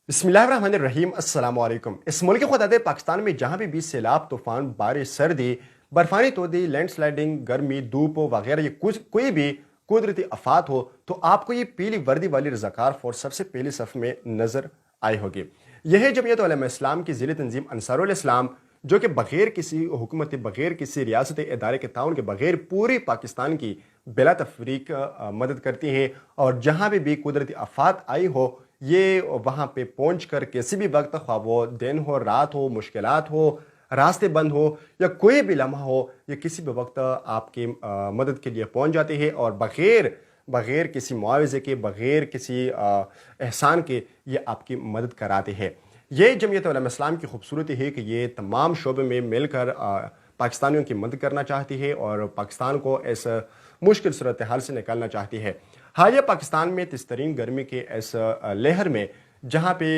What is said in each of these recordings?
बिस्मिल्लाहिर्रहमानिर्रहीम अस्सलाम वालेकुम। इस मुल्क खुदादे पाकिस्तान में जहाँ भी सैलाब, तूफान, बारिश, सर्दी, बर्फानी तोदी, लैंडस्लाइडिंग, गर्मी, धूप वगैरह ये कुछ कोई भी कुदरती आफात हो तो आपको ये पीली वर्दी वाली रज़ाकार फोर्स सबसे पहली सफ में नज़र आई होगी। यह है जमीयत उलमा इस्लाम की ज़िली तंजीम अंसारुल इस्लाम, जो कि बग़ैर किसी हुकूमत, बग़ैर किसी रियासत इदारे के ताउन के बग़ैर पूरी पाकिस्तान की बिला तफरीक मदद करती है। और जहाँ भी कुदरती आफात आई हो, ये वहाँ पे पहुँच कर किसी भी वक्त, ख्वाह वो दिन हो, रात हो, मुश्किलात हो, रास्ते बंद हो या कोई भी लम्हा हो, ये किसी भी वक्त आपकी मदद के लिए पहुँच जाते हैं। और बग़ैर बग़ैर किसी मुआवजे के, बग़ैर किसी एहसान के ये आपकी मदद कराते हैं। ये जमीयत उलमा इस्लाम की खूबसूरती है कि ये तमाम शोबे में मिलकर पाकिस्तानियों की मदद करना चाहती है और पाकिस्तान को इस मुश्किल सूरत हाल से निकालना चाहती है। हालिया पाकिस्तान में तिस्तरीन गर्मी के इस लहर में, जहाँ पे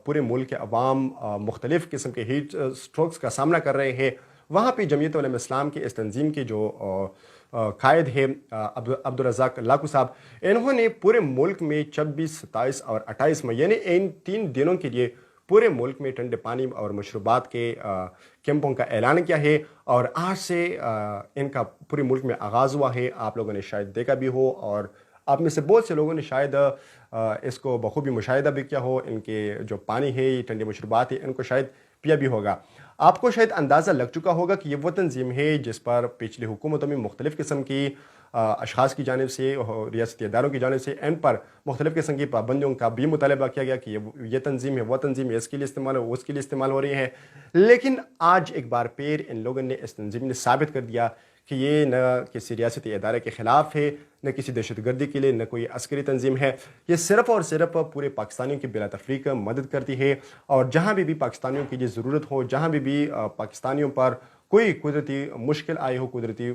पूरे मुल्क के अवाम मुख्तलिफ़ किस्म के हीट स्ट्रोक्स का सामना कर रहे हैं, वहाँ पे जमीयत उलमा इस्लाम की इस तंजीम के जो कायद है अब्दुल रज़ाक लाकू साहब, इन्होंने पूरे मुल्क में 26, 27 और 28 मई यानी इन 3 दिनों के लिए पूरे मुल्क में ठंडे पानी और मशरूबात के कैंपों का ऐलान किया है। और आज से इनका पूरे मुल्क में आगाज़ हुआ है। आप लोगों ने शायद देखा भी हो और आप में से बहुत से लोगों ने शायद इसको बखूबी मुशाहिदा भी किया हो। इनके जो पानी है, ये ठंडे मशरूबात है, इनको शायद पिया भी होगा। आपको शायद अंदाज़ा लग चुका होगा कि ये वो तंजीम है जिस पर पिछली हुकूमतों में मुख्तलिफ़ किस्म की अशखास की जानिब से, रियासती इदारों की जानिब से इन पर मुख्तलिफ़ किस्म की पाबंदियों का भी मुतालबा किया गया कि ये तंजीम है, वह तंजीम है, इसके लिए इस्तेमाल हो, उसके लिए इस्तेमाल हो रही है। लेकिन आज एक बार फिर इन लोगों ने, इस तंजीम ने साबित कर दिया कि ये न किसी रियासती इदारे के ख़िलाफ़ है, न किसी दहशतगर्दी के लिए, न कोई अस्करी तंजीम है। ये सिर्फ़ और सिर्फ पूरे पाकिस्तानियों की बिला तफरीक मदद करती है। और जहाँ भी पाकिस्तानियों की ये ज़रूरत हो, जहाँ भी पाकिस्तानियों पर कोई कुदरती मुश्किल आई हो, कुदरती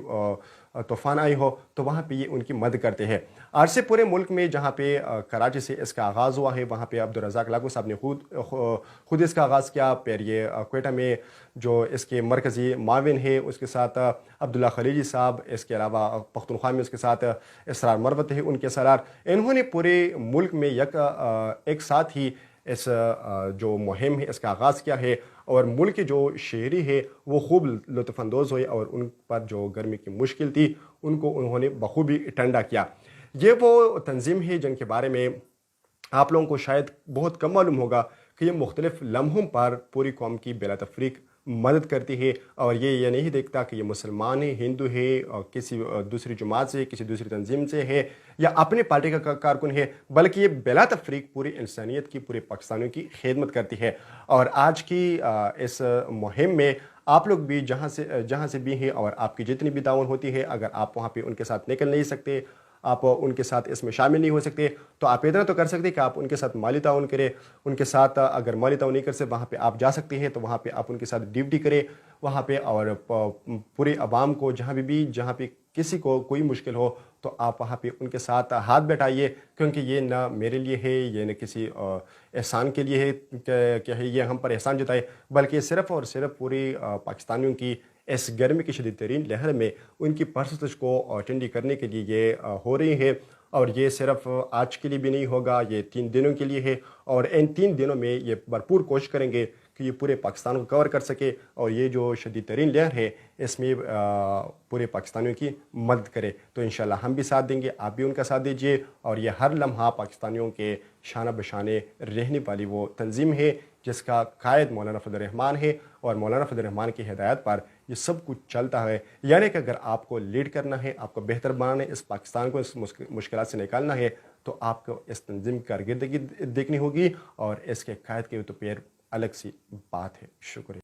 तूफ़ान आई हो, तो वहाँ पे ये उनकी मदद करते हैं। आज से पूरे मुल्क में जहाँ पे कराची से इसका आगाज़ हुआ है, वहाँ पे अब्दुल रज़ाक लाकू साहब ने खुद इसका आगाज़ किया। फिर ये क्वेटा में जो इसके मरकज़ी माविन है, उसके साथ अब्दुल्ला खलीजी साहब, इसके अलावा पख्तूनख्वा में उसके साथ इसरार मरवत है, उनके सरार, इन्होंने पूरे मुल्क में एक साथ ही इस जो मुहिम है इसका आगाज़ किया है। और मुल्क के जो शहरी है वो खूब लुत्फ़अंदोज़ हुए और उन पर जो गर्मी की मुश्किल थी उनको उन्होंने बखूबी ठंडा किया। ये वो तंजीम है जिनके बारे में आप लोगों को शायद बहुत कम मालूम होगा कि ये मुख्तलिफ़ लम्हों पर पूरी कौम की बिला तफरीक मदद करती है। और ये नहीं देखता कि ये मुसलमान है, हिंदू है, और किसी दूसरी जमात से, किसी दूसरी तंजीम से है या अपने पार्टी का कारकुन है, बल्कि ये बिला तफरीक पूरी इंसानियत की, पूरे पाकिस्तानियों की खिदमत करती है। और आज की इस मुहिम में आप लोग भी जहाँ से भी हैं और आपकी जितनी भी ताउन होती है, अगर आप वहाँ पे उनके साथ निकल नहीं सकते, आप उनके साथ इसमें शामिल नहीं हो सकते, तो आप इतना तो कर सकते कि आप उनके साथ माली ताउन करें। उनके साथ अगर माली ताउन नहीं कर सकते, वहाँ पे आप जा सकते हैं, तो वहाँ पे आप उनके साथ ड्यूटी करें वहाँ पे। और पूरे आवाम को जहाँ पे किसी को कोई मुश्किल हो, तो आप वहाँ पे उनके साथ हाथ बैठाइए, क्योंकि ये ना मेरे लिए है, ये न किसी एहसान के लिए है कि है ये हम पर एहसान जताए, बल्कि सिर्फ़ और सिर्फ पूरी पाकिस्तानियों की इस गर्मी की शदीद तरीन लहर में उनकी परसश को ठंडी करने के लिए ये हो रही है। और ये सिर्फ आज के लिए भी नहीं होगा, ये 3 दिनों के लिए है। और इन 3 दिनों में ये भरपूर कोशिश करेंगे कि ये पूरे पाकिस्तान को कवर कर सके और ये जो शदीद तरीन लहर है इसमें पूरे पाकिस्तानियों की मदद करे। तो इंशाल्लाह हम भी साथ देंगे, आप भी उनका साथ दीजिए। और ये हर लम्हा पाकिस्तानियों के शाना बशाने रहने वाली वो तंजीम है जिसका कायद मौलाना फजल रहमान है। और मौलाना फजल रहमान की हिदायत पर ये सब कुछ चलता है। यानी कि अगर आपको लीड करना है, आपको बेहतर बनाना है, इस पाकिस्तान को इस मुश्किलात से निकालना है, तो आपको इस तंजीम की कारकर्दगी देखनी होगी। और इसके कायद के तो फिर अलग सी बात है। शुक्रिया।